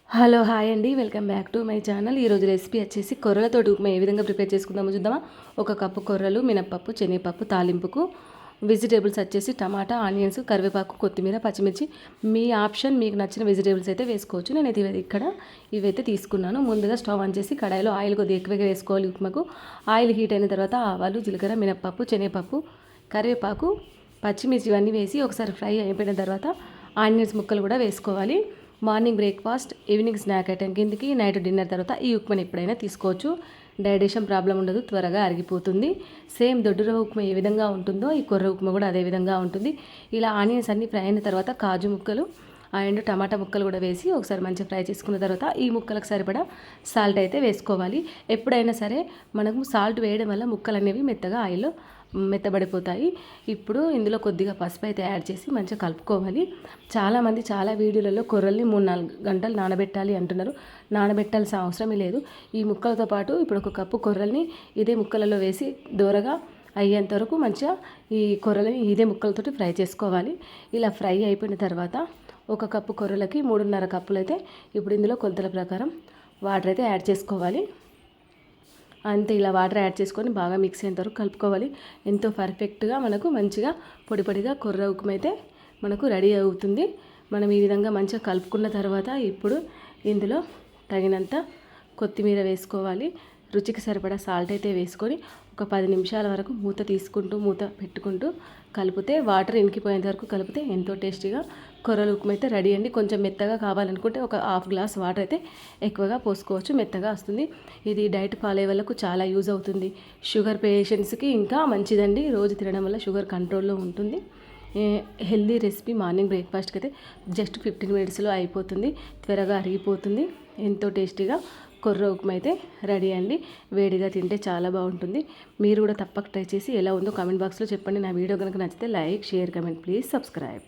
Hello hi అండి, welcome back to my channel. ఈరోజు recipe వచ్చేసి కొర్రలతోటి ఉప్మా ఏ విధంగా ప్రిపేర్ చేసుకుందామో చూద్దామా. 1 కప్పు కొర్రలు, మినప్పప్పు, శనగపప్పు తాలింపుకు, వెజిటేబుల్స్ వచ్చేసి టమాటా, ఆనియన్స్, కరివేపాకు, కొత్తిమీర, పచ్చిమిర్చి. మీ ఆప్షన్, మీకు నచ్చిన వెజిటేబుల్స్ అయితే వేసుకోవచ్చు. నేనైతే ఇక్కడ ఇవైతే తీసుకున్నాను. ముందుగా స్టవ్ ఆన్ చేసి కడాయిలో ఆయిల్ కొద్దిగా ఎక్కువగా వేసుకోవాలి. ఉప్మాకు ఆయిల్ హీట్ అయిన తర్వాత ఆవాలు, జీలకర్ర, మినప్పప్పు, శనగపప్పు, కరివేపాకు, పచ్చిమిర్చి ఇవన్నీ వేసి ఒకసారి ఫ్రై అయిపోయిన తర్వాత ఆనియన్స్ ముక్కలు కూడా వేసుకోవాలి. Morning breakfast, evening snack item కిందకి, నైట్ డిన్నర్ తర్వాత ఈ ఉప్మాని ఎప్పుడైనా తీసుకోవచ్చు. డైజెషన్ ప్రాబ్లం ఉండదు, త్వరగా అరిగిపోతుంది. సేమ్ దొడ్డురవ్వ ఉప్మా ఏ విధంగా ఉంటుందో ఈ కొర్ర ఉప్మా కూడా అదే విధంగా ఉంటుంది. ఇలా ఆనియన్స్ అన్నీ ఫ్రై అయిన తర్వాత కాజు ముక్కలు అండ్ టమాటా ముక్కలు కూడా వేసి ఒకసారి మంచిగా ఫ్రై చేసుకున్న తర్వాత ఈ ముక్కలకు సరిపడా సాల్ట్ అయితే వేసుకోవాలి. ఎప్పుడైనా సరే మనకు సాల్ట్ వేయడం వల్ల ముక్కలు అనేవి మెత్తగా ఆయిల్లో మెత్తబడిపోతాయి. ఇప్పుడు ఇందులో కొద్దిగా పసుపు అయితే యాడ్ చేసి మంచిగా కలుపుకోవాలి. చాలామంది చాలా వీడియోలలో కొర్రల్ని 3-4 గంటలు నానబెట్టాలి అంటున్నారు. నానబెట్టాల్సిన అవసరమే లేదు. ఈ ముక్కలతో పాటు ఇప్పుడు 1 కప్పు కొర్రల్ని ఇదే ముక్కలలో వేసి దూరగా అయ్యేంత వరకు మంచిగా ఈ కొర్రలని ఇదే ముక్కలతోటి ఫ్రై చేసుకోవాలి. ఇలా ఫ్రై అయిపోయిన తర్వాత 1 కప్పు కొర్రలకి 3.5 కప్పులు అయితే ఇప్పుడు ఇందులో కొలతల ప్రకారం వాటర్ అయితే యాడ్ చేసుకోవాలి. అంతే, ఇలా వాటర్ యాడ్ చేసుకొని బాగా మిక్స్ అయ్యేంత వరకు కలుపుకోవాలి. ఎంతో పర్ఫెక్ట్గా మనకు మంచిగా పొడి పొడిగా కొర్ర ఉప్మా అయితే మనకు రెడీ అవుతుంది. మనం ఈ విధంగా మంచిగా కలుపుకున్న తర్వాత ఇప్పుడు ఇందులో తగినంత కొత్తిమీర వేసుకోవాలి. రుచికి సరిపడా సాల్ట్ అయితే వేసుకొని ఒక 10 నిమిషాల వరకు మూత పెట్టుకుంటూ కలిపితే, వాటర్ ఇంకిపోయేంత వరకు కలిపితే ఎంతో టేస్టీగా కొర్రల ఉప్మా అయితే రెడీ అండి. కొంచెం మెత్తగా కావాలనుకుంటే ఒక 1/2 గ్లాస్ వాటర్ అయితే ఎక్కువగా పోసుకోవచ్చు, మెత్తగా వస్తుంది. ఇది డైట్ ఫాలో అయ్యే వాళ్ళకు చాలా యూజ్ అవుతుంది. షుగర్ పేషెంట్స్కి ఇంకా మంచిదండి. రోజు తినడం వల్ల షుగర్ కంట్రోల్లో ఉంటుంది. Healthy recipe. మార్నింగ్ బ్రేక్ఫాస్ట్కి అయితే జస్ట్ 15 మినిట్స్లో అయిపోతుంది, త్వరగా అరిగిపోతుంది. ఎంతో టేస్టీగా కొర్ర ఉప్మా అయితే రెడీ అండి. వేడిగా తింటే చాలా బాగుంటుంది. మీరు కూడా తప్పక ట్రై చేసి ఎలా ఉందో కామెంట్ బాక్స్లో చెప్పండి. నా వీడియో కనుక నచ్చితే like, share, comment, please subscribe.